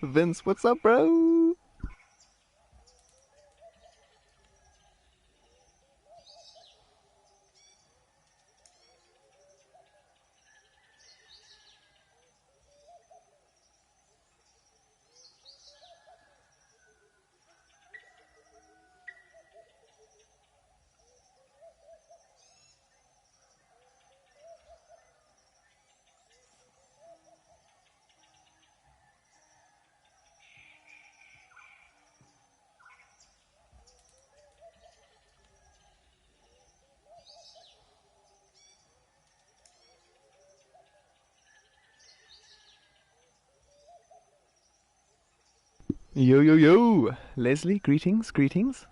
Vince, what's up, bro? Yo, yo, yo! Leslie, greetings, greetings.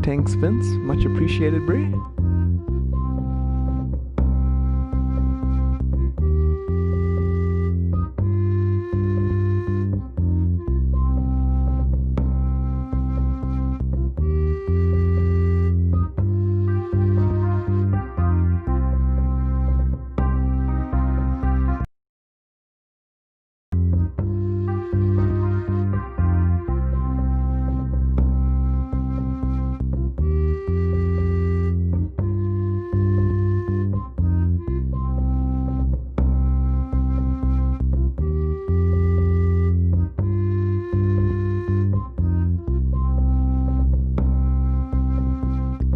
Thanks, Vince. Much appreciated, Brie.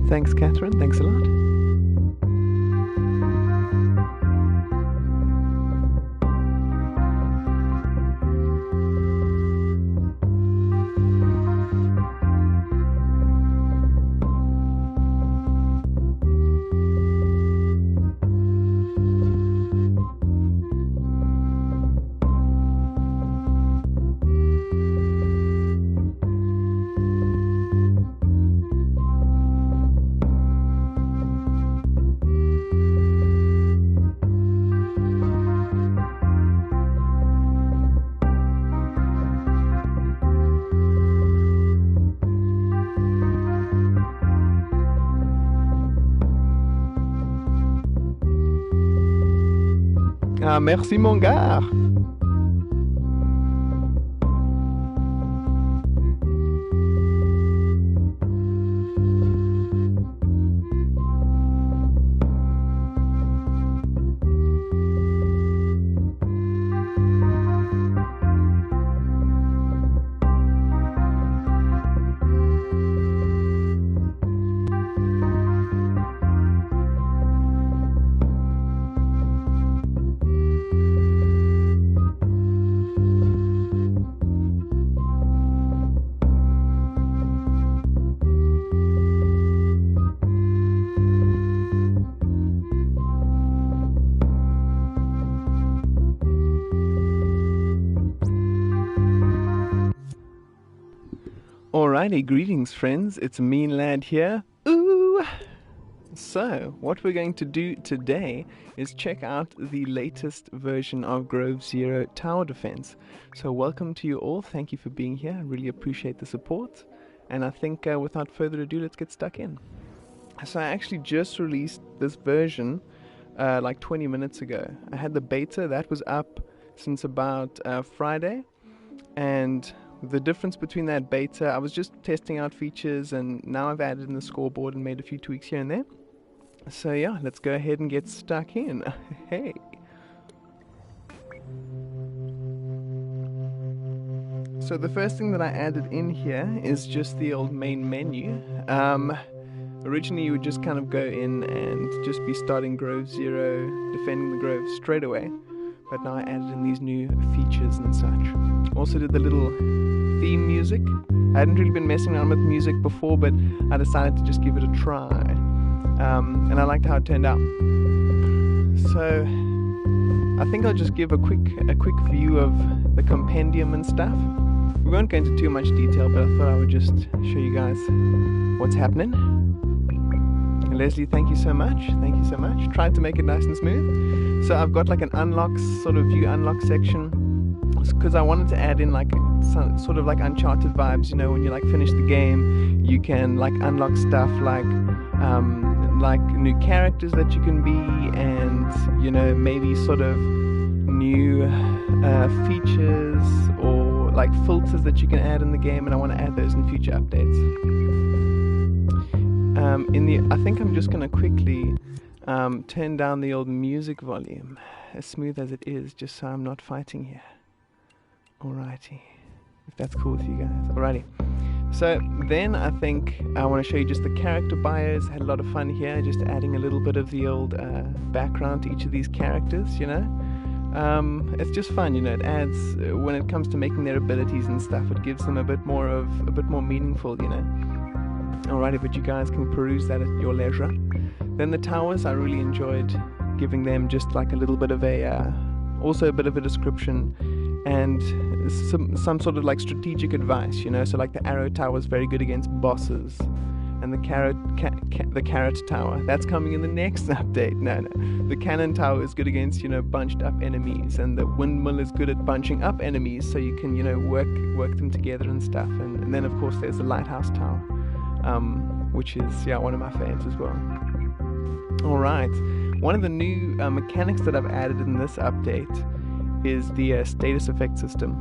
Thanks, Catherine. Thanks a lot. Ah, merci, mon gars. Alrighty, greetings friends, it's meanlad here. Ooh! So, what we're going to do today is check out the latest version of Grove Zero Tower Defense. So welcome to you all, thank you for being here, I really appreciate the support. And I think without further ado, let's get stuck in. So I actually just released this version like 20 minutes ago. I had the beta, that was up since about Friday. And the difference between that beta, I was just testing out features, and now I've added in the scoreboard and made a few tweaks here and there. So yeah, let's go ahead and get stuck in. Hey. So the first thing that I added in here is just the old main menu. Originally you would just kind of go in and just be starting Grove Zero, defending the Grove straight away. But now I added in these new features and such. Also did the little theme music. I hadn't really been messing around with music before, but I decided to just give it a try. And I liked how it turned out. So I think I'll just give a quick view of the compendium and stuff. We won't go into too much detail, but I thought I would just show you guys what's happening. Leslie, thank you so much. Thank you so much. Tried to make it nice and smooth. So I've got like an unlock, sort of view unlock section, because I wanted to add in like some sort of like Uncharted vibes. You know, when you like finish the game, you can like unlock stuff like new characters that you can be, and you know, maybe sort of new features or like filters that you can add in the game, and I want to add those in future updates. I think I'm just going to quickly turn down the old music volume as smooth as it is, just so I'm not fighting here. Alrighty, if that's cool with you guys. Alrighty. So then I think I want to show you just the character bios. Had a lot of fun here, just adding a little bit of the old background to each of these characters, you know. It's just fun, you know. It adds, when it comes to making their abilities and stuff, it gives them a bit more meaningful, you know. Alrighty, but you guys can peruse that at your leisure. Then the towers, I really enjoyed giving them just like a little bit of also a bit of a description and some sort of like strategic advice, you know. So like the arrow tower is very good against bosses, and the carrot tower, that's coming in the next update. No, the cannon tower is good against, you know, bunched up enemies, and the windmill is good at bunching up enemies, so you can, you know, work them together and stuff. And then of course there's the lighthouse tower, which is one of my faves as well. Alright, one of the new mechanics that I've added in this update is the status effect system,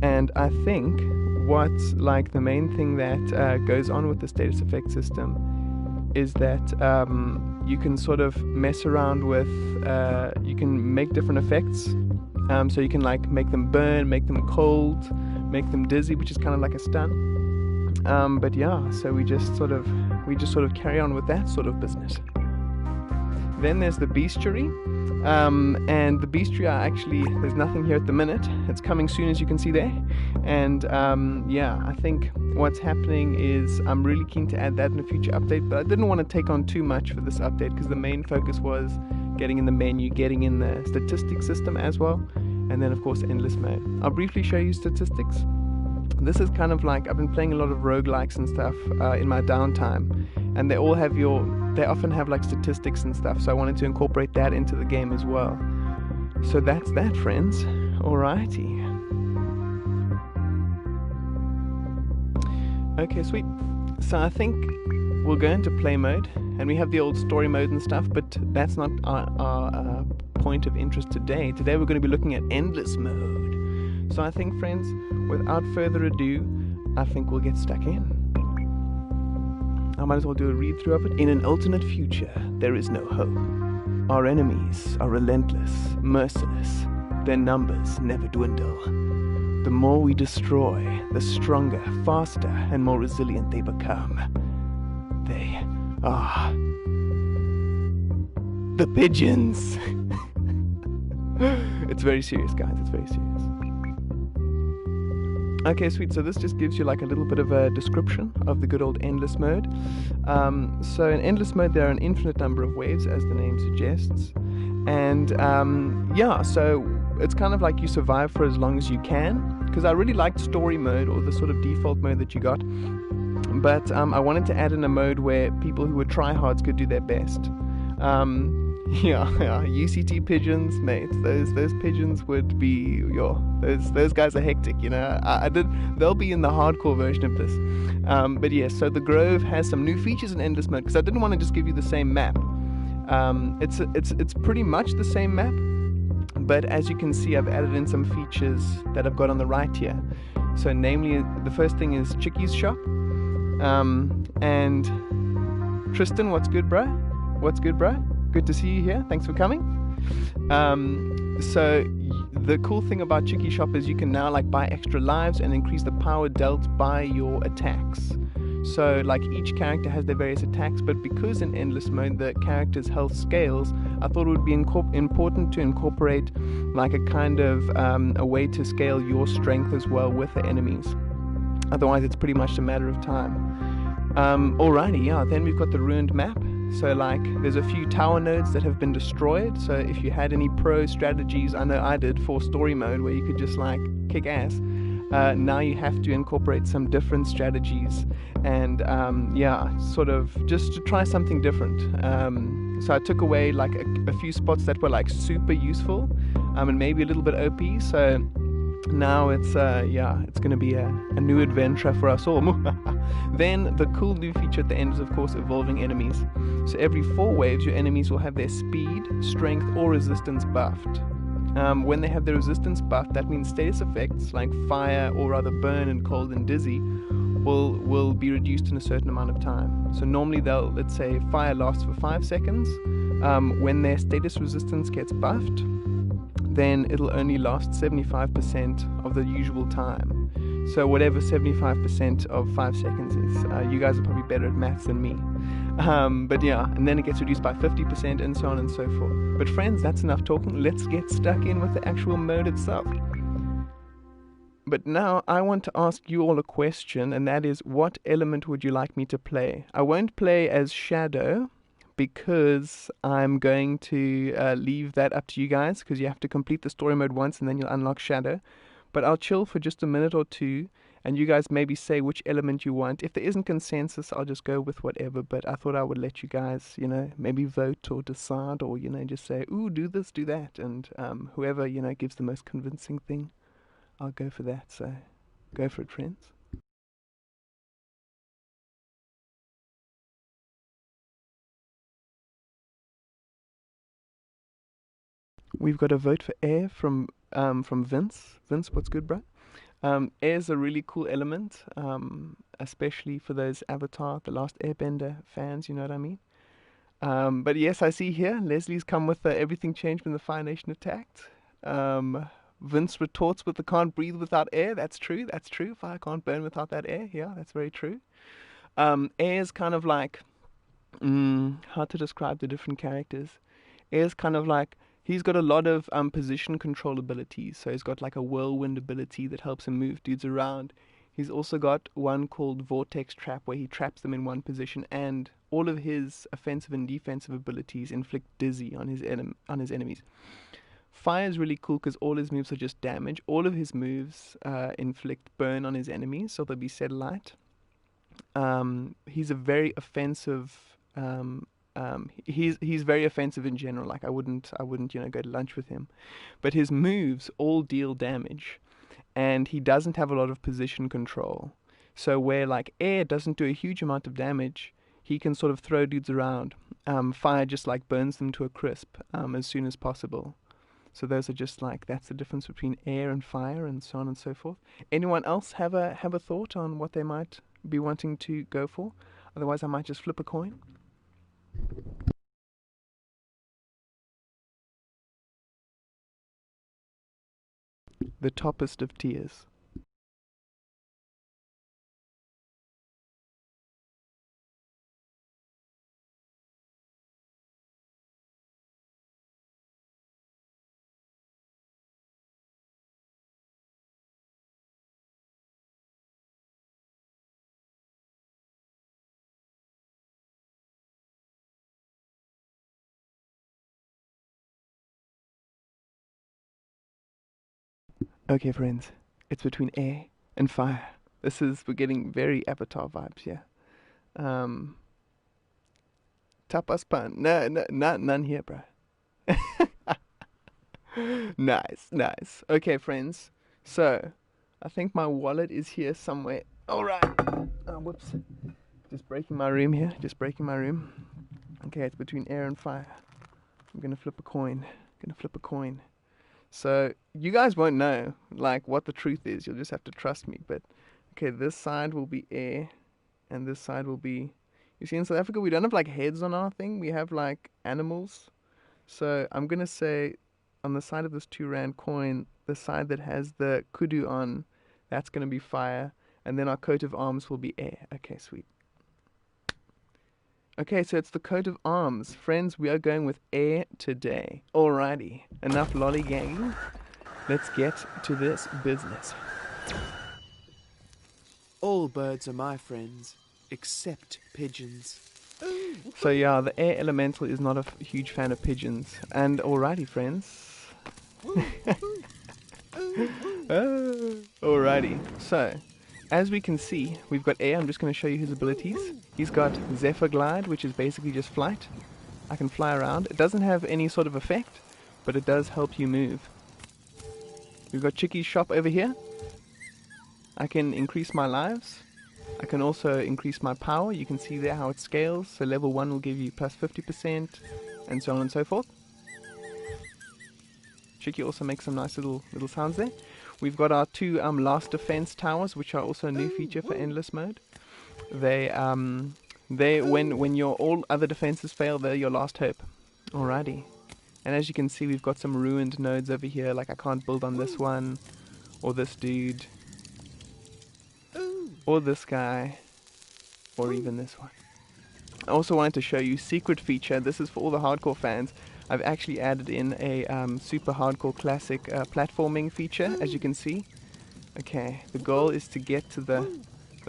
and I think what's like the main thing that goes on with the status effect system is that you can sort of mess around with, you can make different effects, so you can like make them burn, make them cold, make them dizzy, which is kind of like a stun. But yeah, so we just sort of carry on with that sort of business. Then there's the bestiary, and the bestiary are actually, there's nothing here at the minute. It's coming soon, as you can see there. And I think what's happening is I'm really keen to add that in a future update, but I didn't want to take on too much for this update because the main focus was getting in the menu, getting in the statistics system as well, and then of course endless mode. I'll briefly show you statistics. This is kind of like, I've been playing a lot of roguelikes and stuff in my downtime, and they often have like statistics and stuff, so I wanted to incorporate that into the game as well. So that's that, friends. Alrighty. Okay, sweet. So I think we'll go into play mode, and we have the old story mode and stuff, but that's not our point of interest today. Today we're going to be looking at endless mode. So I think, friends, without further ado, I think we'll get stuck in. I might as well do a read through of it. In an alternate future, there is no hope. Our enemies are relentless, merciless. Their numbers never dwindle. The more we destroy, the stronger, faster, and more resilient they become. They are the pigeons. It's very serious, guys. It's very serious. Okay, sweet. So this just gives you like a little bit of a description of the good old endless mode. So in endless mode, there are an infinite number of waves, as the name suggests. And so it's kind of like you survive for as long as you can. Because I really liked story mode, or the sort of default mode that you got. But I wanted to add in a mode where people who were tryhards could do their best. UCT pigeons, mate. Those pigeons would be those guys are hectic, you know. They'll be in the hardcore version of this. But yes, so the Grove has some new features in endless mode, because I didn't want to just give you the same map. It's pretty much the same map, but as you can see, I've added in some features that I've got on the right here. So namely, the first thing is Chickie's shop. And Tristan, what's good, bro? What's good, bro? Good to see you here. Thanks for coming. So the cool thing about Chickie Shop is you can now like buy extra lives and increase the power dealt by your attacks. So like each character has their various attacks, but because in endless mode the character's health scales, I thought it would be important to incorporate like a kind of a way to scale your strength as well with the enemies. Otherwise it's pretty much a matter of time. Alrighty, yeah, then we've got the ruined map. So like there's a few tower nodes that have been destroyed. So if you had any pro strategies, I know I did, for story mode where you could just like kick ass, now you have to incorporate some different strategies and sort of just to try something different. So I took away like a few spots that were like super useful and maybe a little bit OP. So now it's going to be a new adventure for us all. Then the cool new feature at the end is of course evolving enemies. So every 4 waves your enemies will have their speed, strength or resistance buffed. When they have their resistance buffed, that means status effects like fire or rather burn and cold and dizzy will be reduced in a certain amount of time. So normally let's say fire lasts for 5 seconds. When their status resistance gets buffed, then it'll only last 75% of the usual time. So whatever 75% of 5 seconds is, you guys are probably better at maths than me. But yeah, and then it gets reduced by 50% and so on and so forth. But friends, that's enough talking. Let's get stuck in with the actual mode itself. But now I want to ask you all a question, and that is, what element would you like me to play? I won't play as Shadow, because I'm going to leave that up to you guys, because you have to complete the story mode once and then you'll unlock Shadow. But I'll chill for just a minute or two, and you guys maybe say which element you want. If there isn't consensus, I'll just go with whatever, but I thought I would let you guys, maybe vote or decide, or, just say, ooh, do this, do that, and whoever, gives the most convincing thing, I'll go for that. So go for it, friends. We've got a vote for air from Vince. Vince, what's good, bro? Air is a really cool element, especially for those Avatar, The Last Airbender fans, you know what I mean? But yes, I see here, Leslie's come with everything changed when the Fire Nation attacked. Vince retorts with the can't breathe without air. That's true, that's true. Fire can't burn without that air. Yeah, that's very true. Air is kind of like, how to describe the different characters? Air is kind of like, he's got a lot of position control abilities. So he's got like a whirlwind ability that helps him move dudes around. He's also got one called Vortex Trap, where he traps them in one position, and all of his offensive and defensive abilities inflict dizzy on his enemies. Fire is really cool because all his moves are just damage. All of his moves inflict burn on his enemies, so they'll be set light. He's a very offensive. He's very offensive in general. Like I wouldn't go to lunch with him, but his moves all deal damage, and he doesn't have a lot of position control. So where like air doesn't do a huge amount of damage, he can sort of throw dudes around. Fire just like burns them to a crisp as soon as possible. So those are just like, that's the difference between air and fire, and so on and so forth. Anyone else have a thought on what they might be wanting to go for? Otherwise, I might just flip a coin. The toppest of tiers. Okay, friends, it's between air and fire. We're getting very Avatar vibes here. Tapas pan. No, none here, bro. Nice. Okay, friends. So, I think my wallet is here somewhere. All right. Oh, whoops. Just breaking my room here. Okay, it's between air and fire. I'm gonna flip a coin. So you guys won't know like what the truth is. You'll just have to trust me. But okay, this side will be air, and this side will be. You see, in South Africa, we don't have like heads on our thing. We have like animals. So I'm gonna say, on the side of this 2 rand coin, the side that has the kudu on, that's gonna be fire, and then our coat of arms will be air. Okay, sweet. Okay, so it's the coat of arms. Friends, we are going with air today. Alrighty, enough lollygagging. Let's get to this business. All birds are my friends, except pigeons. So yeah, the air elemental is not a huge fan of pigeons. And alrighty, friends. Alrighty, so as we can see, we've got air. I'm just going to show you his abilities. He's got Zephyr Glide, which is basically just flight. I can fly around. It doesn't have any sort of effect, but it does help you move. We've got Chicky's shop over here. I can increase my lives. I can also increase my power. You can see there how it scales. So level 1 will give you plus 50% and so on and so forth. Chicky also makes some nice little sounds there. We've got our 2 last defense towers, which are also a new feature for endless mode. They when your all other defenses fail, they're your last hope. Alrighty. And as you can see, we've got some ruined nodes over here. Like I can't build on this one, or this dude, or this guy, or even this one. I also wanted to show you secret feature. This is for all the hardcore fans. I've actually added in a super hardcore classic platforming feature, as you can see. Okay, the goal is to get to the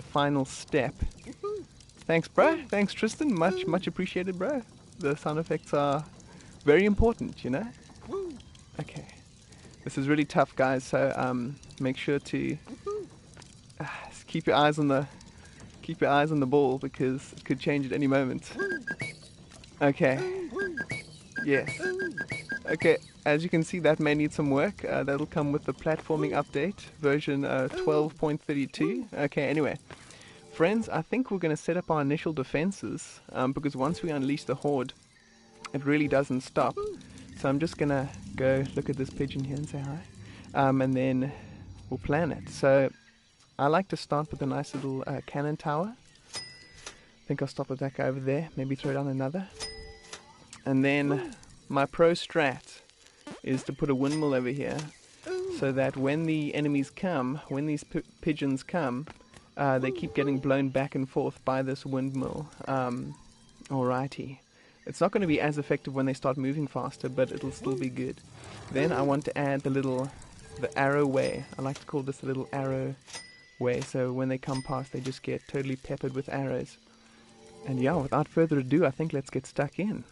final step. Thanks, bro. Thanks, Tristan. Much appreciated, bro. The sound effects are very important, you know. Okay, this is really tough, guys. So make sure to keep your eyes on the ball, because it could change at any moment. Okay. Yes. Okay, as you can see, that may need some work. That'll come with the platforming update, version 12.32. Okay, anyway. Friends, I think we're going to set up our initial defenses, because once we unleash the horde, it really doesn't stop. So I'm just going to go look at this pigeon here and say hi. And then we'll plan it. So I like to start with a nice little cannon tower. I think I'll stop with that guy over there. Maybe throw down another. And then my pro strat is to put a windmill over here, so that when the enemies come, when these pigeons come, they keep getting blown back and forth by this windmill. Alrighty. It's not going to be as effective when they start moving faster, but it'll still be good. Then I want to add the arrow way. I like to call this a little arrow way, so when they come past, they just get totally peppered with arrows. And yeah, without further ado, I think let's get stuck in.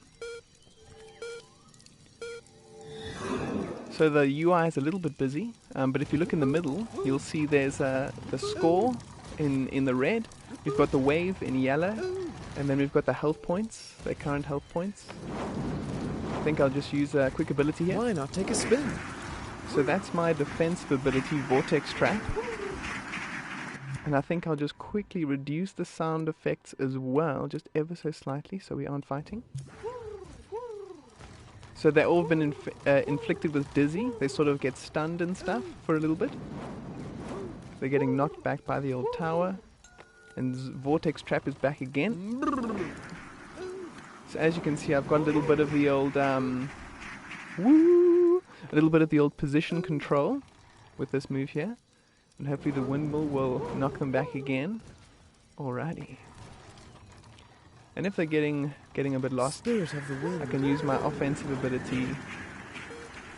So the UI is a little bit busy, but if you look in the middle, you'll see there's the score in the red. We've got the wave in yellow, and then we've got the health points, the current health points. I think I'll just use a quick ability here. Why not take a spin? So that's my defensive ability, Vortex Trap. And I think I'll just quickly reduce the sound effects as well, just ever so slightly, so we aren't fighting. So they've all been inflicted with dizzy. They sort of get stunned and stuff for a little bit. They're getting knocked back by the old tower. And Vortex Trap is back again. So as you can see, I've got a little bit of the old a little bit of the old position control with this move here. And hopefully the windmill will knock them back again. Alrighty. And if they're getting a bit lost, I can use my offensive ability,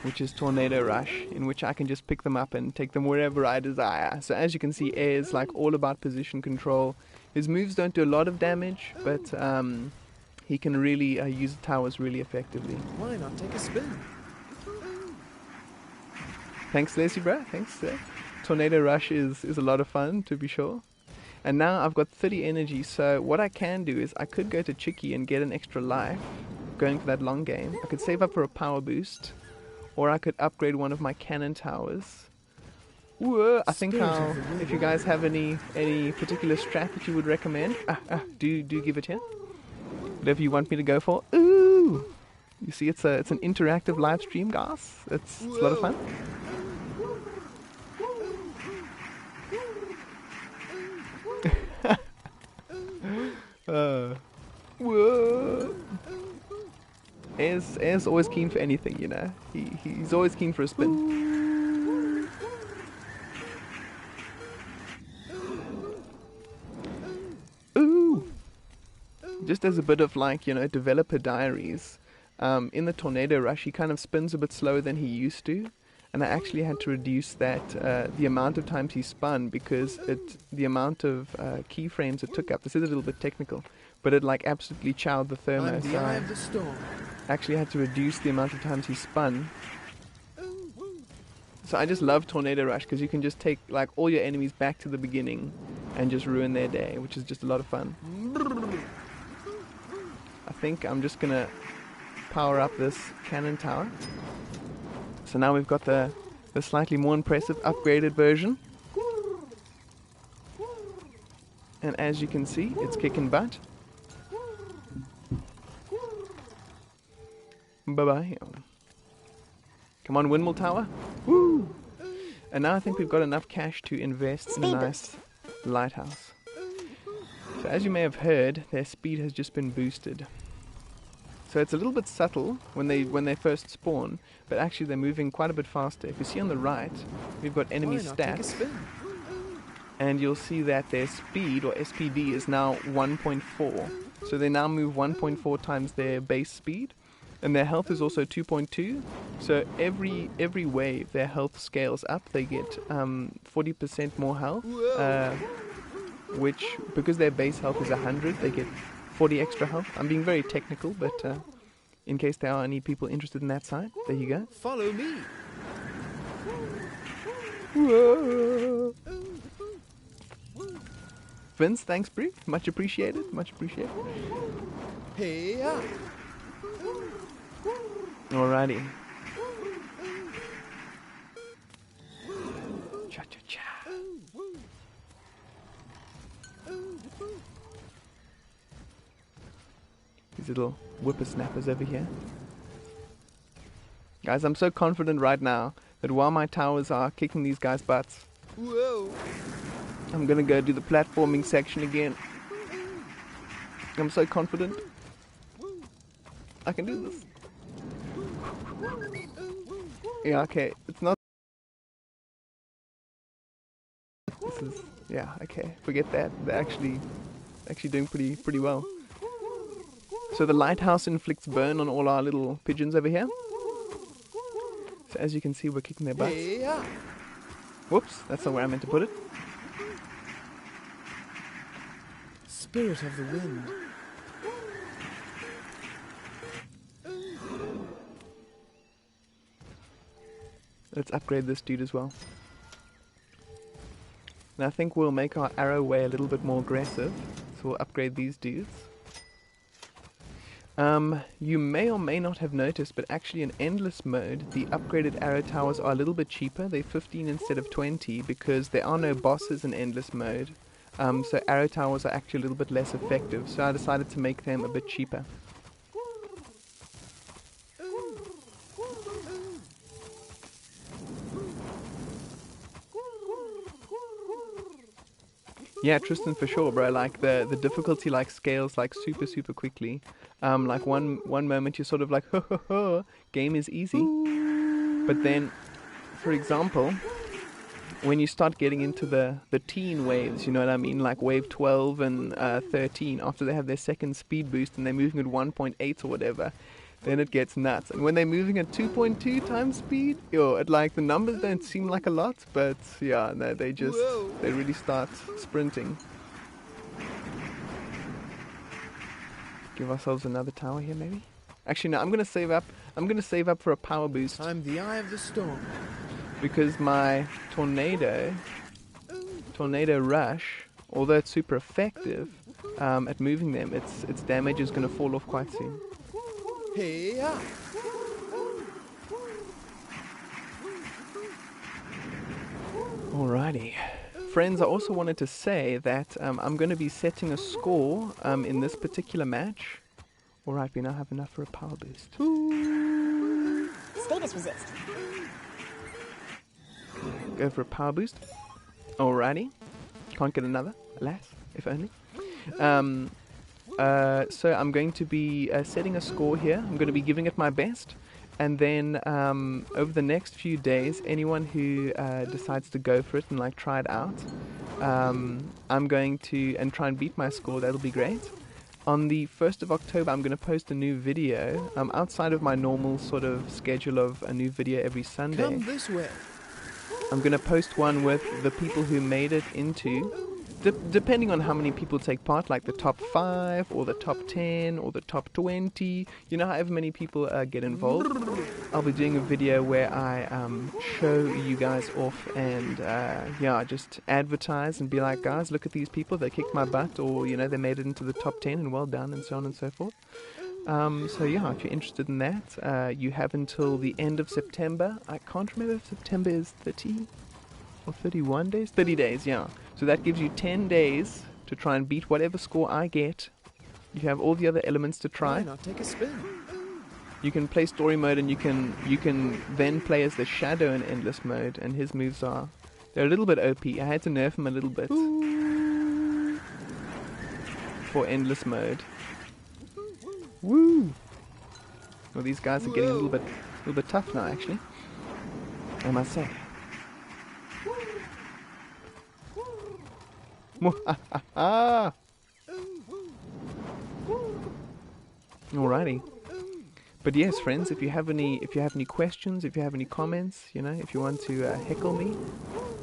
which is Tornado Rush, in which I can just pick them up and take them wherever I desire. So as you can see, Air is like all about position control. His moves don't do a lot of damage, but he can really use the towers really effectively. Why not take a spin? Thanks, Lacey, bro. Thanks. Tornado Rush is a lot of fun, to be sure. And now I've got 30 energy, so what I can do is I could go to Chicky and get an extra life, going for that long game. I could save up for a power boost, or I could upgrade one of my cannon towers. Whoa, I think if you guys have any particular strat that you would recommend, do give it here. Whatever you want me to go for. Ooh! You see, it's an interactive live stream, guys. It's a lot of fun. Whoa! Air's always keen for anything, you know. He's always keen for a spin. Ooh! Just as a bit of like, you know, developer diaries. In the Tornado Rush, he kind of spins a bit slower than he used to. And I actually had to reduce that, the amount of times he spun, because the amount of keyframes it took up. This is a little bit technical, but it like absolutely chowed the thermo. I'm the So eye I of the storm. actually had to reduce the amount of times he spun. So I just love Tornado Rush because you can just take like all your enemies back to the beginning and just ruin their day, which is just a lot of fun. I think I'm just gonna power up this cannon tower. So now we've got the slightly more impressive upgraded version. And as you can see, it's kicking butt. Bye-bye. Come on, Windmill Tower. Woo! And now I think we've got enough cash to invest in a nice lighthouse. So as you may have heard, their speed has just been boosted. So it's a little bit subtle when they first spawn, but actually they're moving quite a bit faster. If you see on the right, we've got enemy Why not take a stats, spin? and you'll see that their speed, or SPD, is now 1.4. So they now move 1.4 times their base speed, and their health is also 2.2. So every wave, their health scales up. They get 40% more health, which, because their base health is 100, they get 40 extra health. I'm being very technical, but in case there are any people interested in that side, there you go. Follow me. Whoa. Vince, thanks, bro. Much appreciated. Much appreciated. Hey, ah. Alrighty. Cha cha cha. These little whippersnappers over here. Guys, I'm so confident right now that while my towers are kicking these guys' butts, Whoa. I'm gonna go do the platforming section again. I'm so confident. I can do this. Yeah, okay. It's not. This is. Yeah, okay. Forget that. They're actually doing pretty well. So the lighthouse inflicts burn on all our little pigeons over here. So as you can see, we're kicking their butts. Hey, ah. Whoops, that's not where I meant to put it. Spirit of the wind. Let's upgrade this dude as well. And I think we'll make our arrow way a little bit more aggressive. So we'll upgrade these dudes. You may or may not have noticed, but actually in endless mode, the upgraded arrow towers are a little bit cheaper. They're 15 instead of 20 because there are no bosses in endless mode. So arrow towers are actually a little bit less effective. So I decided to make them a bit cheaper. Yeah, Tristan, for sure, bro. Like the difficulty like scales like super quickly. Like one moment you're sort of like, ho ho ho, game is easy. But then, for example, when you start getting into the teen waves, you know what I mean? Like wave 12 and 13, after they have their second speed boost and they're moving at 1.8 or whatever, then it gets nuts. And when they're moving at 2.2 times speed, like the numbers don't seem like a lot, but yeah, no, they really start sprinting. Give ourselves another tower here, maybe. Actually, no, I'm gonna save up. I'm gonna save up for a power boost I'm the eye of the storm. because my tornado rush, although it's super effective at moving them, its damage is gonna fall off quite soon. Hey, ah. Alrighty. Friends, I also wanted to say that I'm going to be setting a score in this particular match. Alright, we now have enough for a power boost. Status resist. Go for a power boost. Alrighty. Can't get another, alas, if only. So I'm going to be setting a score here. I'm going to be giving it my best. And then over the next few days, anyone who decides to go for it and like try it out, I'm going to try and beat my score. That'll be great. On the 1st of October, I'm going to post a new video outside of my normal sort of schedule of a new video every Sunday. Come this way. I'm going to post one with the people who made it into depending on how many people take part, like the top 5 or the top 10 or the top 20, you know, however many people get involved, I'll be doing a video where I show you guys off and yeah, just advertise and be like, guys, look at these people, they kicked my butt, or you know, they made it into the top 10 and well done, and so on and so forth. So yeah, if you're interested in that, you have until the end of September. I can't remember if September is 30 or 31 days? 30 days, yeah. So that gives you 10 days to try and beat whatever score I get. You have all the other elements to try. Why not take a spin? You can play story mode, and you can then play as the Shadow in endless mode, and his moves they're a little bit OP. I had to nerf him a little bit for endless mode. Woo! Well, these guys are getting a little bit tough now, actually, I must say. Alrighty. But yes, friends, if you have any questions, if you have any comments, you know, if you want to heckle me,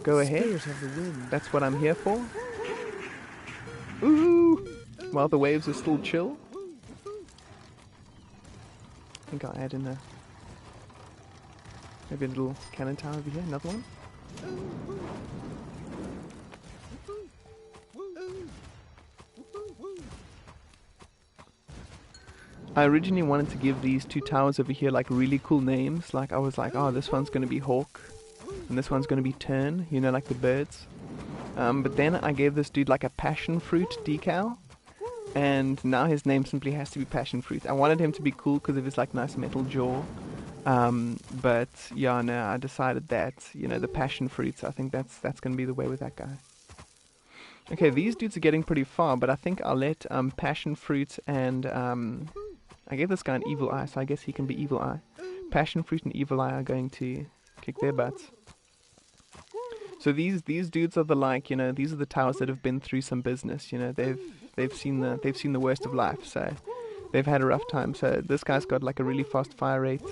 go ahead. Spirit of the wind. That's what I'm here for. Ooh! While the waves are still chill. I think I'll add in maybe a little cannon tower over here, another one. I originally wanted to give these 2 towers over here like really cool names. Like I was like, oh, this one's going to be Hawk, and this one's going to be Tern, you know, like the birds. But then I gave this dude like a passion fruit decal, and now his name simply has to be passion fruit. I wanted him to be cool because of his like nice metal jaw. But yeah, no, I decided that, you know, the passion fruits, I think that's going to be the way with that guy. Okay, these dudes are getting pretty far, but I think I'll let passion fruit and I gave this guy an evil eye, so I guess he can be evil eye. Passion fruit and evil eye are going to kick their butts. So these dudes are the like, you know, these are the towers that have been through some business. You know, they've seen the worst of life, so they've had a rough time. So this guy's got like a really fast fire rate.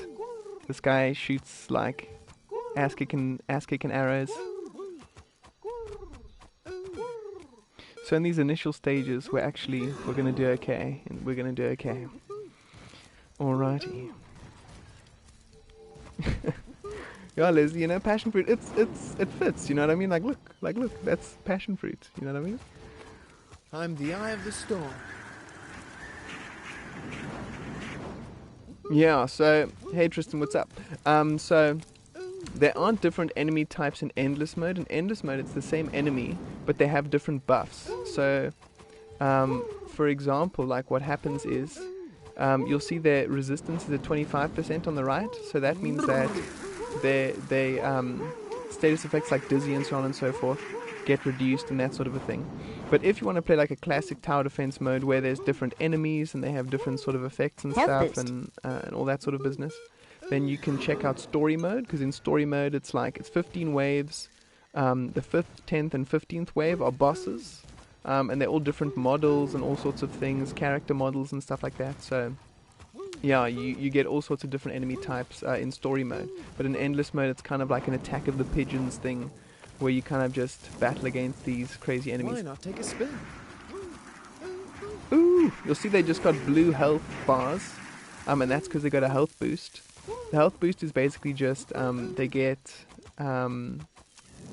This guy shoots like ass kicking arrows. So in these initial stages, we're gonna do okay, and we're gonna do okay. Alrighty. Yeah, Liz, you know, passion fruit, it fits, you know what I mean? Like look, that's passion fruit, you know what I mean? I'm the eye of the storm. Yeah, so, hey Tristan, what's up? So, there aren't different enemy types in endless mode. In endless mode, it's the same enemy, but they have different buffs. So, for example, like what happens is, you'll see their resistance is at 25% on the right, so that means that their status effects like dizzy and so on and so forth get reduced and that sort of a thing. But if you want to play like a classic tower defense mode where there's different enemies and they have different sort of effects and stuff and all that sort of business, then you can check out story mode, because in story mode it's 15 waves. The 5th, 10th and 15th wave are bosses, and they're all different models and all sorts of things, character models and stuff like that. So yeah, you get all sorts of different enemy types in story mode. But in endless mode it's kind of like an attack of the pigeons thing, where you kind of just battle against these crazy enemies. Why not take a spin? Ooh, you'll see they just got blue health bars, and that's because they got a health boost. The health boost is basically just they get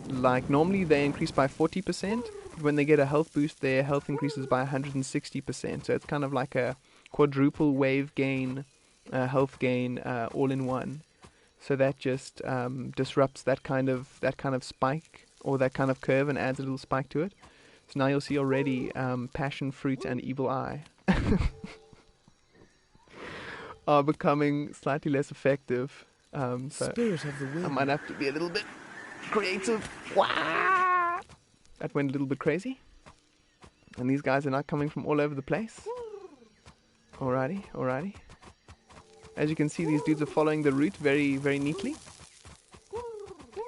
like normally they increase by 40%, but when they get a health boost, their health increases by 160%. So it's kind of like a quadruple wave gain, health gain, all in one. So that just disrupts that kind of spike or that kind of curve and adds a little spike to it. So now you'll see already passion fruit and evil eye are becoming slightly less effective. So Spirit of the wind. I might have to be a little bit creative. Wah! That went a little bit crazy. And these guys are now coming from all over the place. Alrighty. As you can see, these dudes are following the route very, very neatly.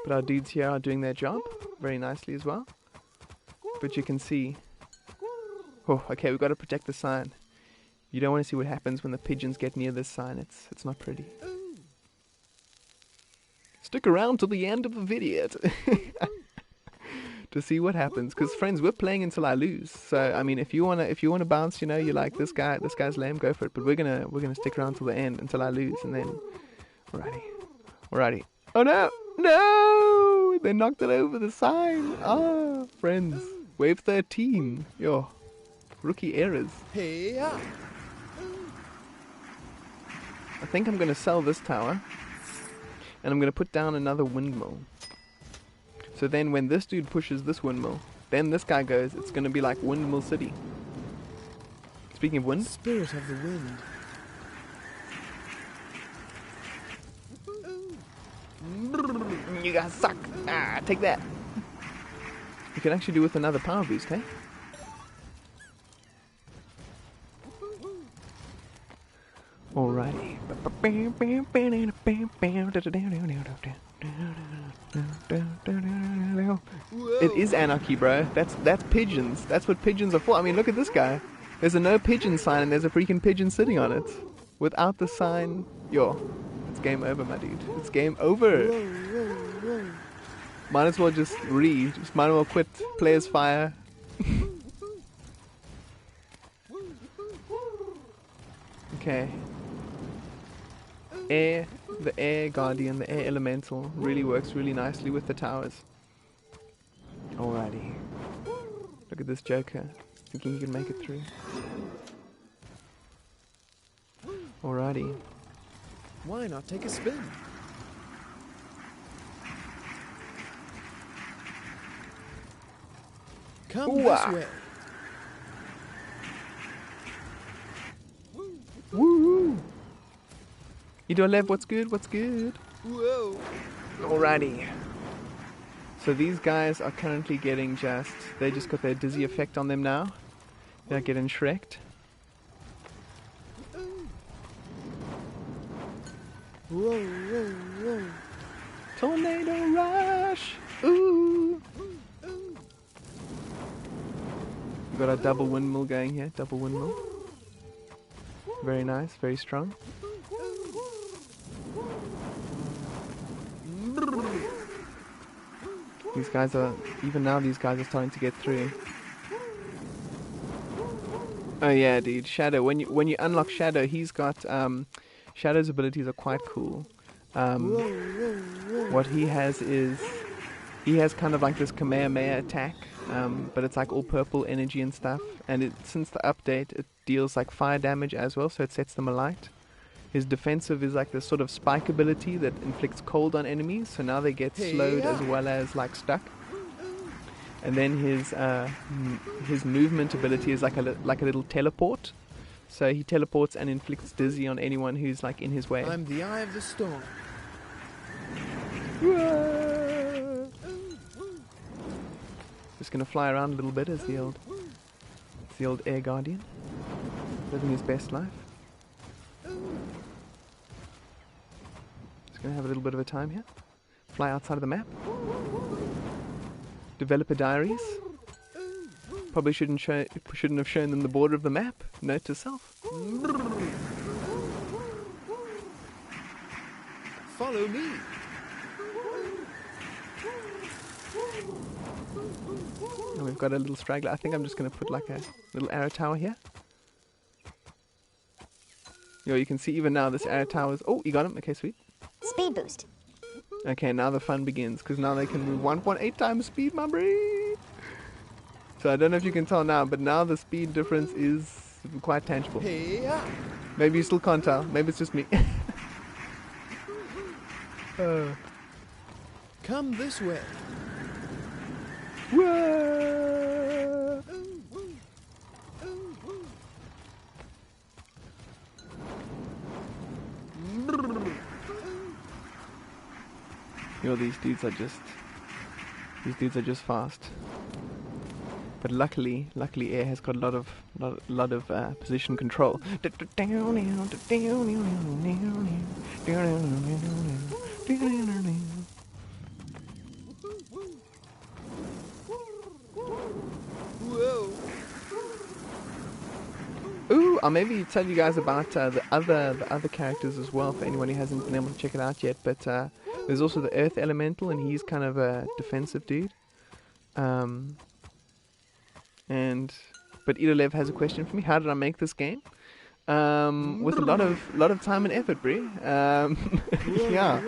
But our dudes here are doing their job very nicely as well. But you can see... Oh, okay, we've got to protect the sign. You don't want to see what happens when the pigeons get near this sign. It's not pretty. Stick around till the end of the video to see what happens. Because friends, we're playing until I lose. So I mean, if you wanna bounce, you know, you're like this guy's lame, go for it. But we're gonna stick around till the end until I lose, and then, alrighty. Oh no, no! They knocked it over the sign. Ah, friends, wave 13. Yo, rookie errors. Hey, ah. I think I'm gonna sell this tower, and I'm gonna put down another windmill. So then when this dude pushes this windmill, then this guy goes, it's going to be like Windmill City. Speaking of wind. Spirit of the wind. You guys suck. Ah, take that. You can actually do with another power boost, hey? Alrighty. It is anarchy, bro. That's pigeons. That's what pigeons are for. I mean, look at this guy. There's a no pigeon sign and there's a freaking pigeon sitting on it. Without the sign, it's game over, my dude. It's game over. Whoa. Might as well just might as well quit. Players fire. Okay. The air guardian, the air elemental really works really nicely with the towers. Alrighty. Look at this joker. Thinking he can make it through. Alrighty. Why not take a spin? Come this way. Woo! Lev, what's good? Whoa. Alrighty. So these guys are currently getting they just got their dizzy effect on them now. They're getting shreked. Whoa. Tornado rush! Ooh! We got our double windmill going here. Double windmill. Very nice, very strong. These guys are starting to get through. Oh yeah, dude, Shadow. When you unlock Shadow, he's got Shadow's abilities are quite cool. What he has is kind of like this Kamehameha attack, but it's like all purple energy and stuff. And since the update, it deals like fire damage as well, so it sets them alight. His defensive is like this sort of spike ability that inflicts cold on enemies, so now they get slowed as well as like stuck. And then his movement ability is like a little teleport, so he teleports and inflicts dizzy on anyone who's like in his way. I'm the eye of the storm. Just gonna fly around a little bit as the old air guardian, living his best life. Just gonna have a little bit of a time here. Fly outside of the map. Developer diaries. Probably shouldn't have shown them the border of the map. Note to self. Follow me. And we've got a little straggler. I think I'm just going to put like a little arrow tower here. You can see even now this arrow tower is... Oh, you got him. Okay, sweet. Speed boost. Okay, now the fun begins, because now they can move 1.8 times speed, my brain. So I don't know if you can tell now, but now the speed difference is quite tangible. Maybe you still can't tell. Maybe it's just me. Come this way. Whoa! These dudes are just fast. But luckily Air has got a lot of position control. Ooh, I'll maybe tell you guys about the other characters as well for anyone who hasn't been able to check it out yet. But there's also the Earth Elemental, and he's kind of a defensive dude. But Idolev has a question for me. How did I make this game? With a lot of time and effort, Brie. Yeah,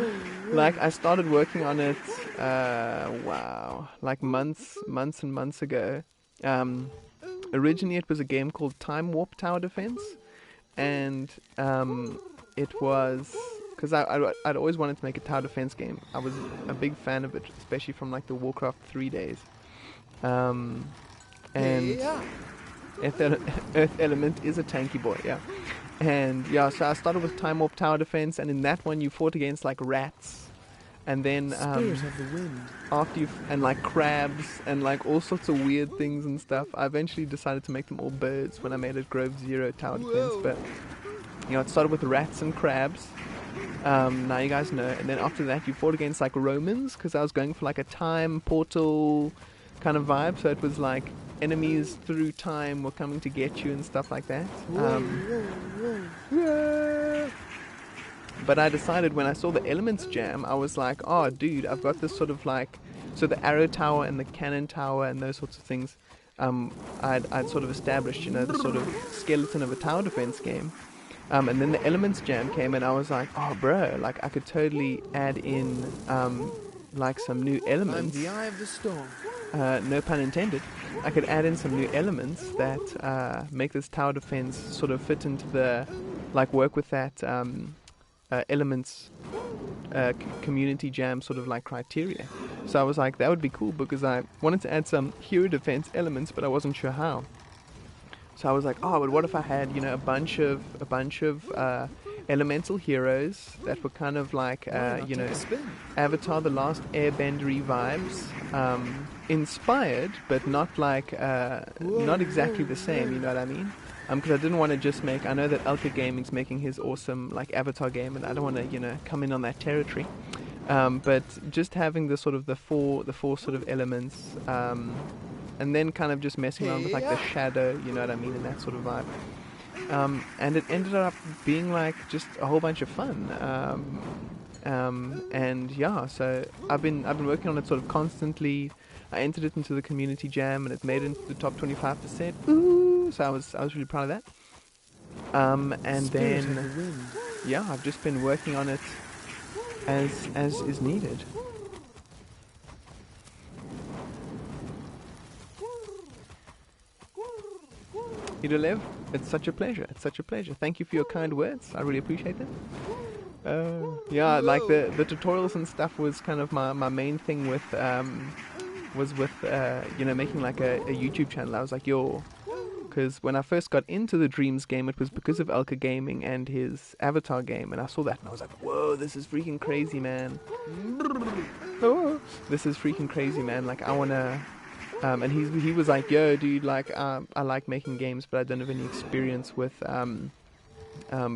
like I started working on it. Like months and months ago. Originally, it was a game called Time Warp Tower Defense, and it was because I'd always wanted to make a tower defense game. I was a big fan of it, especially from like the Warcraft 3 days. And Earth Element is a tanky boy, yeah. And yeah, so I started with Time Warp Tower Defense, and in that one you fought against like rats, and then Spirit of the wind. after you and like crabs and like all sorts of weird things and stuff. I eventually decided to make them all birds when I made it Grove Zero Tower Defense, but you know, it started with rats and crabs. Now you guys know, and then after that you fought against like Romans, because I was going for like a time portal kind of vibe, so it was like enemies through time were coming to get you and stuff like that. But I decided when I saw the Elements Jam, I was like, oh dude, I've got this sort of like, so the arrow tower and the cannon tower and those sorts of things, I'd sort of established, you know, the sort of skeleton of a tower defense game. And then the Elements Jam came, and I was like, oh bro, like I could totally add in like some new elements. I'm the eye of the storm. No pun intended. I could add in some new elements that make this tower defense sort of fit into the, like work with that elements community jam sort of like criteria. So I was like, that would be cool, because I wanted to add some hero defense elements, but I wasn't sure how. So I was like, oh, but what if I had, you know, a bunch of elemental heroes that were kind of like, you know, Avatar: The Last Airbendery vibes, inspired, but not like, not exactly the same. You know what I mean? Because I didn't want to just make. I know that Elka Gaming's making his awesome like Avatar game, and I don't want to, you know, come in on that territory. But just having the sort of the four sort of elements. And then kind of just messing around with like the shadow, you know what I mean, and that sort of vibe. And it ended up being like just a whole bunch of fun. And yeah, so I've been working on it sort of constantly. I entered it into the community jam, and it made it into the top 25%. Ooh, so I was really proud of that. And then yeah, I've just been working on it as is needed. Idolev, it's such a pleasure. It's such a pleasure. Thank you for your kind words. I really appreciate them. Yeah, like the tutorials and stuff was kind of my main thing with you know, making like a YouTube channel. I was like, yo, because when I first got into the Dreams game, it was because of Elka Gaming and his Avatar game, and I saw that and I was like, whoa, this is freaking crazy, man. This is freaking crazy, man. Like I wanna. And he was like, yo, dude, like, I like making games, but I don't have any experience with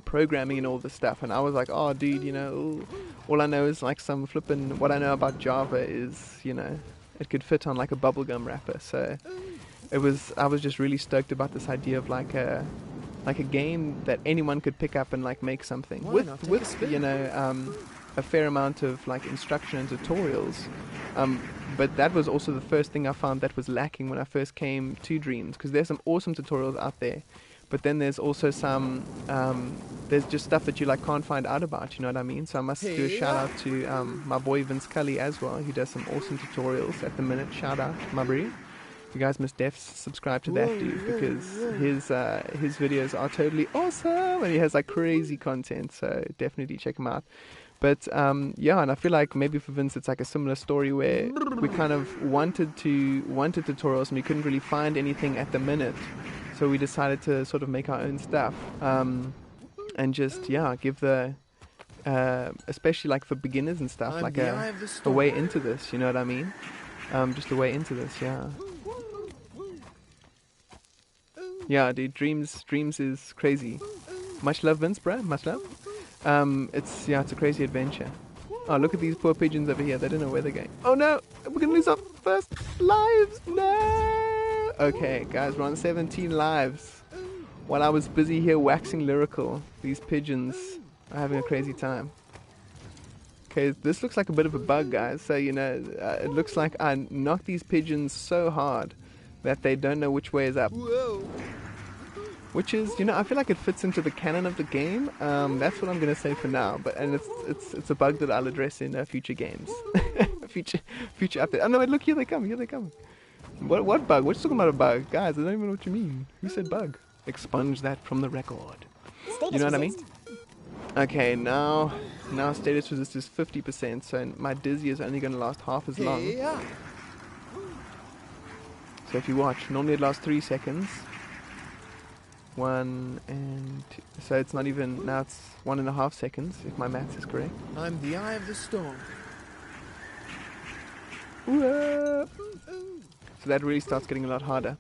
programming and all this stuff. And I was like, oh, dude, you know, all I know is like some flippin', what I know about Java is, you know, it could fit on like a bubblegum wrapper. So I was just really stoked about this idea of like a game that anyone could pick up and like make something with you know, a fair amount of like instruction and tutorials. But that was also the first thing I found that was lacking when I first came to Dreams, because there's some awesome tutorials out there, but then there's also some there's just stuff that you like can't find out about, you know what I mean? So I must do a shout out to my boy Vince Cully as well, who does some awesome tutorials at the minute. Shout out, my bro. You guys must subscribe to that dude, because his videos are totally awesome, and he has like crazy content, so definitely check him out. But yeah, and I feel like maybe for Vince it's like a similar story where we kind of wanted tutorials and we couldn't really find anything at the minute, so we decided to sort of make our own stuff, and just give the especially like for beginners and stuff, like a way into this, you know what I mean? Just a way into this, yeah. Yeah, dude, Dreams is crazy. Much love, Vince, bro. Much love. It's a crazy adventure. Oh, look at these poor pigeons over here. They don't know where they're going. Oh no, we're gonna lose our first lives. No. Okay, guys, we're on 17 lives. While I was busy here waxing lyrical, these pigeons are having a crazy time. Okay, this looks like a bit of a bug, guys. So, it looks like I knocked these pigeons so hard that they don't know which way is up. Whoa. Which is, I feel like it fits into the canon of the game. That's what I'm going to say for now. And it's a bug that I'll address in future games. future update. Oh, no, wait, look, here they come. What bug? What's talking about a bug? Guys, I don't even know what you mean. Who said bug? Expunge that from the record. You know what I mean? Okay, now status resist is 50%, so my dizzy is only going to last half as long. Yeah. So if you watch, normally it lasts 3 seconds. 1 and 2. So it's not even, now it's 1.5 seconds, if my maths is correct. I'm the eye of the storm. Whoa. So that really starts getting a lot harder.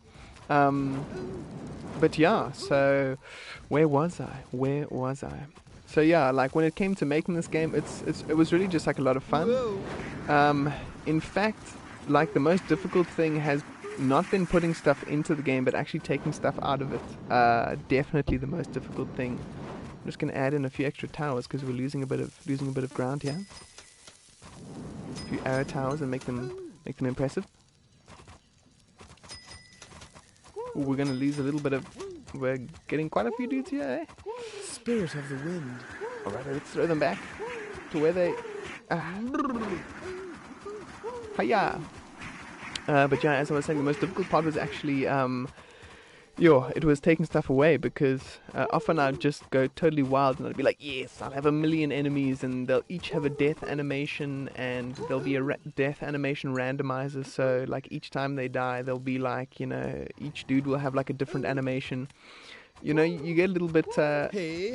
But yeah, so where was I? So yeah, like when it came to making this game, it was really just like a lot of fun. In fact, like the most difficult thing has not been putting stuff into the game, but actually taking stuff out of it. Definitely the most difficult thing. I'm just gonna add in a few extra towers because we're losing a bit of ground here. A few arrow towers and make them impressive. Ooh, we're gonna lose a little bit of. We're getting quite a few dudes here, eh? Spirit of the wind. Alright, let's throw them back to where they. Hiya! But yeah, as I was saying, the most difficult part was actually, it was taking stuff away because often I'd just go totally wild and I'd be like, yes, I'll have 1 million enemies and they'll each have a death animation and there'll be a death animation randomizer. So like each time they die, there'll be like, each dude will have like a different animation. You get a little bit, you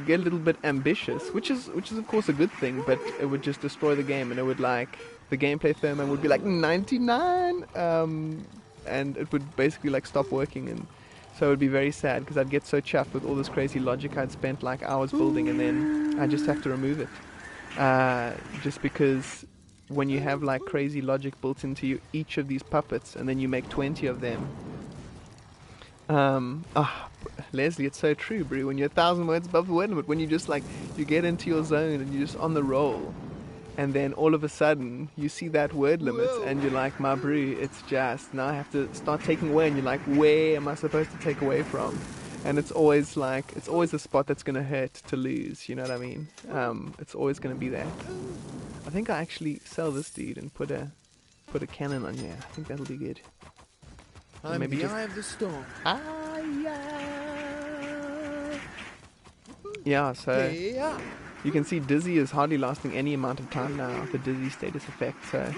get a little bit ambitious, which is of course a good thing, but it would just destroy the game and it would like. The gameplay firmware would be like 99, and it would basically like stop working, and so it would be very sad because I'd get so chuffed with all this crazy logic I'd spent like hours building, and then I just have to remove it, just because when you have like crazy logic built into each of these puppets, and then you make 20 of them. Leslie, it's so true, bro. When you're 1,000 words above the word limit, when you just like you get into your zone and you're just on the roll. And then all of a sudden, you see that word limit, and you're like, my brew, it's just, now I have to start taking away, and you're like, where am I supposed to take away from? And it's always a spot that's going to hurt to lose, you know what I mean? It's always going to be that. I think I actually sell this dude and put a cannon on here. I think that'll be good. I'm maybe the eye of the storm. Yeah, so... You can see Dizzy is hardly lasting any amount of time now, the Dizzy status effect, so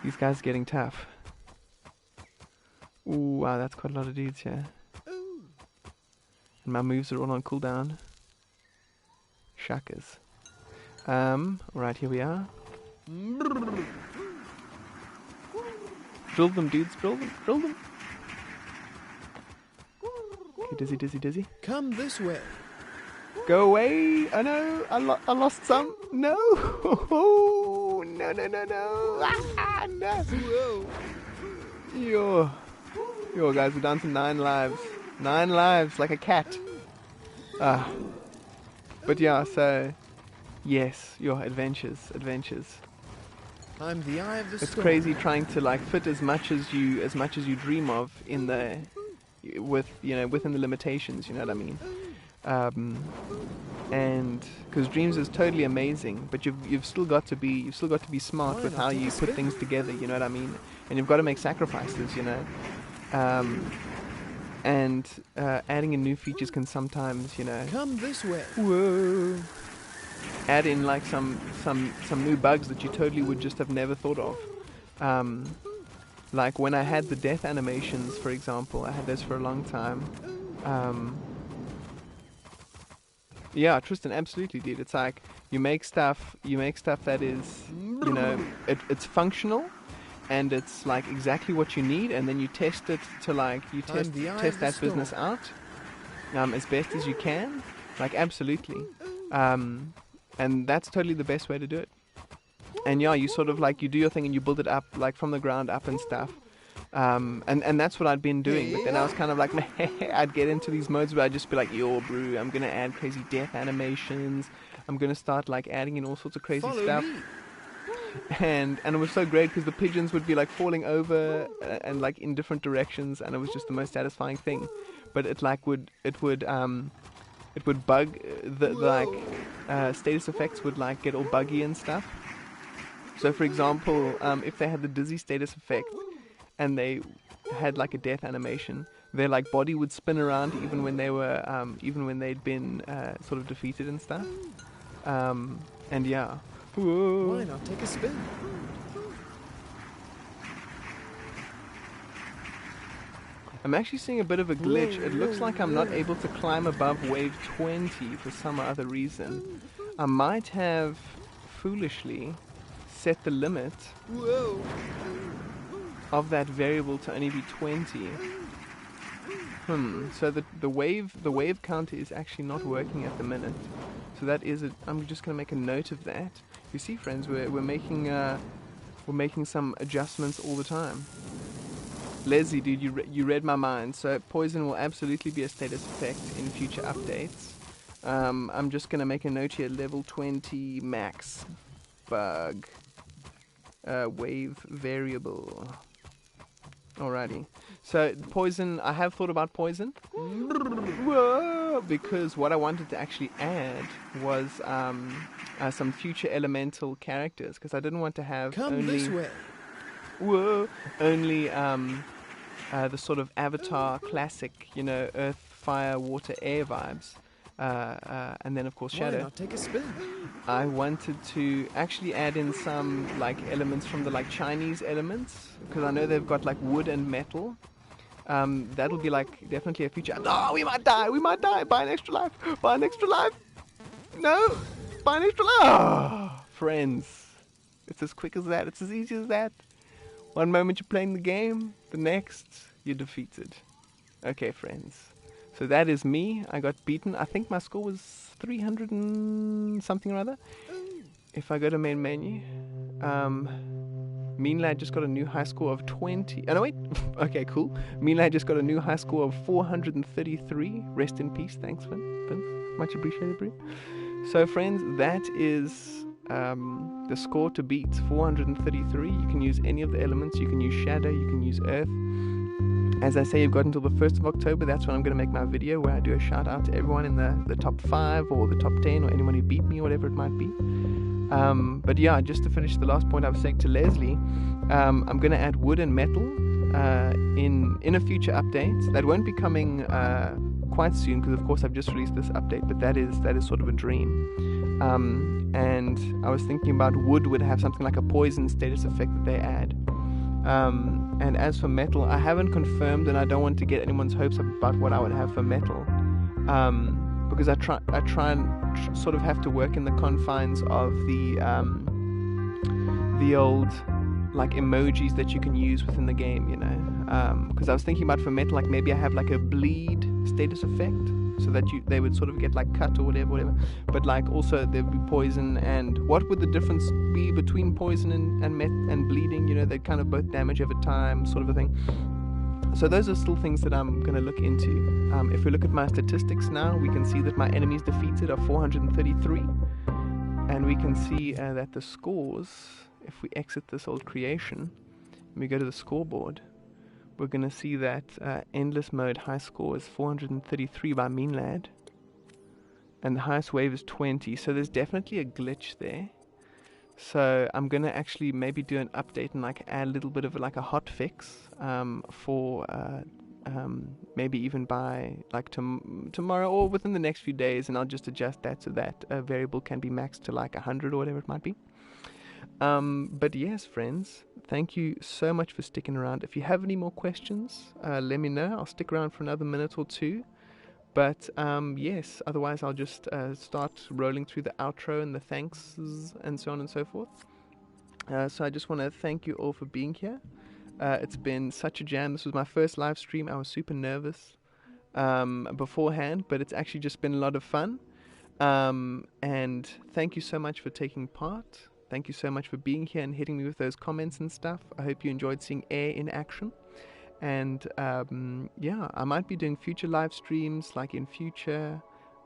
these guys are getting tough. Ooh, wow, that's quite a lot of dudes here. And my moves are all on cooldown. Shuckers. Alright, here we are. Drill them, dudes, drill them. Okay, Dizzy. Come this way. Go away! Oh no! I lost some! No! Oh, no! Ah, no! Yo, guys, we're down to 9 lives. 9 lives, like a cat. But yeah, so yes, your adventures. I'm the eye of the storm. It's crazy trying to like fit as much as you dream of in the within the limitations. You know what I mean? And because dreams is totally amazing, but you've still got to be smart with how you put things together, you know what I mean? And you've got to make sacrifices, and adding in new features can sometimes, come this way. Whoa, add in like some new bugs that you totally would just have never thought of. Like when I had the death animations, for example, I had those for a long time. Yeah, Tristan, absolutely, dude. It's like you make stuff that is, it's functional, and it's like exactly what you need, and then you test it to like test that business out, as best as you can, like absolutely, and that's totally the best way to do it. And yeah, you sort of like you do your thing and you build it up like from the ground up and stuff. And that's what I'd been doing. But then I was kind of like, I'd get into these modes where I'd just be like, yo, bro, I'm gonna add crazy death animations. I'm gonna start like adding in all sorts of crazy Follow stuff. me. And it was so great because the pigeons would be like falling over and like in different directions, and it was just the most satisfying thing. But it would bug the like status effects would like get all buggy and stuff. So for example, if they had the dizzy status effect and they had like a death animation, their like body would spin around even when they were even when they'd been sort of defeated and stuff. And yeah. Whoa. Why not take a spin? I'm actually seeing a bit of a glitch. It looks like I'm not able to climb above wave 20 for some other reason. I might have foolishly set the limit Whoa. of that variable to only be 20. So the wave counter is actually not working at the minute. So that is I'm just gonna make a note of that. You see, friends, we're making some adjustments all the time. Leslie, dude, you read my mind. So poison will absolutely be a status effect in future updates. I'm just gonna make a note here. Level 20 max bug wave variable. Alrighty. So poison, I have thought about poison. Whoa, because what I wanted to actually add was some future elemental characters, because I didn't want to have This way. only the sort of Avatar classic, earth, fire, water, air vibes, and then of course shadow. Why not take a spin? I wanted to actually add in some like elements from the like Chinese elements, because I know they've got like wood and metal. That'll be like definitely a feature. No, we might die. Buy an extra life. No, buy an extra life. Oh, friends, it's as quick as that. It's as easy as that. One moment you're playing the game, the next you're defeated. Okay, friends. So that is me. I got beaten. I think my score was 300 and something or other. If I go to main menu, meanlad just got a new high score of 20. Oh no, wait. Okay, cool. Meanlad just got a new high score of 433. Rest in peace. Thanks, Vince. Much appreciated, bro. So, friends, that is the score to beat. 433. You can use any of the elements. You can use shadow. You can use earth. As I say, you've got until the 1st of October. That's when I'm going to make my video where I do a shout out to everyone in the top 5 or the top 10 or anyone who beat me or whatever it might be. But yeah, just to finish the last point I was saying to Leslie, I'm going to add wood and metal in a future update. That won't be coming quite soon, because of course I've just released this update, but that is sort of a dream. And I was thinking about wood would have something like a poison status effect that they add. And as for metal, I haven't confirmed, and I don't want to get anyone's hopes up about what I would have for metal, because I try and sort of have to work in the confines of the old like emojis that you can use within the game, because I was thinking about for metal, like maybe I have like a bleed status effect, so that they would sort of get like cut or whatever, but like also there'd be poison. And what would the difference be between poison and bleeding? They kind of both damage over time, sort of a thing. So those are still things that I'm going to look into. If we look at my statistics now, we can see that my enemies defeated are 433, and we can see that the scores, if we exit this old creation and we go to the scoreboard, we're going to see that endless mode high score is 433 by meanlad, and the highest wave is 20. So there's definitely a glitch there. So I'm going to actually maybe do an update and like add a little bit of like a hot fix for maybe even by like tomorrow or within the next few days, and I'll just adjust that so that a variable can be maxed to like 100 or whatever it might be. But yes, friends, thank you so much for sticking around. If you have any more questions, let me know. I'll stick around for another minute or two. But yes, otherwise I'll just start rolling through the outro and the thanks and so on and so forth. So I just want to thank you all for being here. It's been such a jam. This was my first live stream. I was super nervous beforehand, but it's actually just been a lot of fun. And thank you so much for taking part. Thank you so much for being here and hitting me with those comments and stuff. I hope you enjoyed seeing Air in action. And yeah, I might be doing future live streams like in future.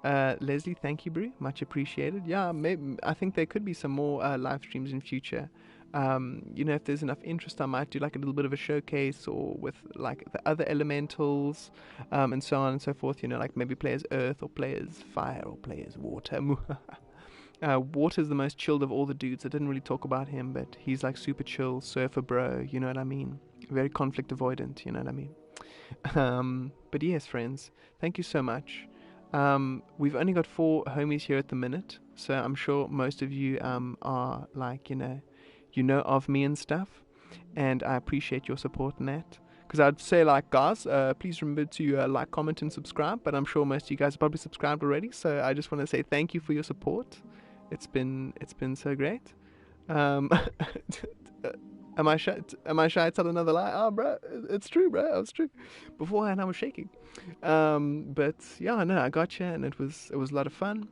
Leslie, thank you, Brie. Much appreciated. Yeah, maybe, I think there could be some more live streams in future. If there's enough interest, I might do like a little bit of a showcase or with like the other elementals, and so on and so forth. Like maybe play as earth or play as fire or play as water. Water's the most chilled of all the dudes. I didn't really talk about him, but he's like super chill, surfer bro, you know what I mean? Very conflict avoidant, you know what I mean? But yes, friends, thank you so much. We've only got 4 homies here at the minute, so I'm sure most of you are like, of me and stuff, and I appreciate your support in that. Because I'd say, like, guys, please remember to like, comment, and subscribe. But I'm sure most of you guys are probably subscribed already, so I just want to say thank you for your support. It's been so great. Am I shy? Am I shy to tell another lie? Oh, bro, it's true, bro. It's true. Beforehand, I was shaking. But yeah, no, I got you, and it was a lot of fun.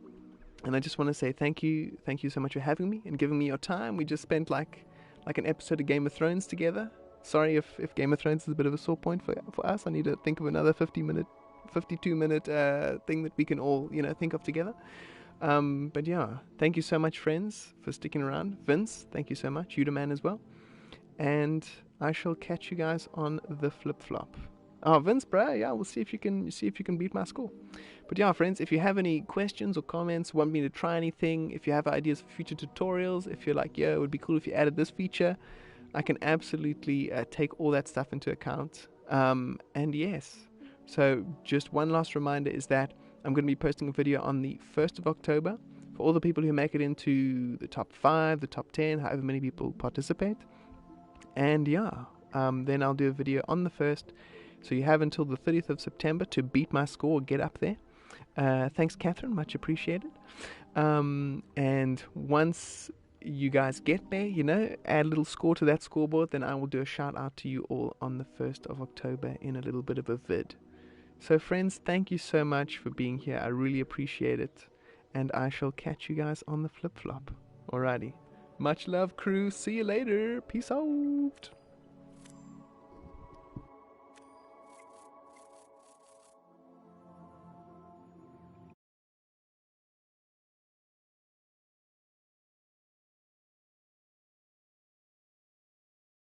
And I just want to say thank you so much for having me and giving me your time. We just spent like an episode of Game of Thrones together. Sorry if Game of Thrones is a bit of a sore point for us. I need to think of another 52-minute thing that we can all think of together. But yeah, thank you so much, friends, for sticking around. Vince, thank you so much. Udaman as well. And I shall catch you guys on the flip-flop. Oh, Vince, bro, yeah, we'll see if you can beat my score. But yeah, friends, if you have any questions or comments, want me to try anything, if you have ideas for future tutorials, if you're like, it would be cool if you added this feature, I can absolutely take all that stuff into account. And yes, so just one last reminder is that I'm going to be posting a video on the 1st of October for all the people who make it into the top 5, the top 10, however many people participate. And yeah, then I'll do a video on the 1st. So you have until the 30th of September to beat my score, get up there. Thanks, Catherine. Much appreciated. And once you guys get there, add a little score to that scoreboard, then I will do a shout out to you all on the 1st of October in a little bit of a vid. So friends, thank you so much for being here. I really appreciate it. And I shall catch you guys on the flip-flop. Alrighty. Much love, crew. See you later. Peace out.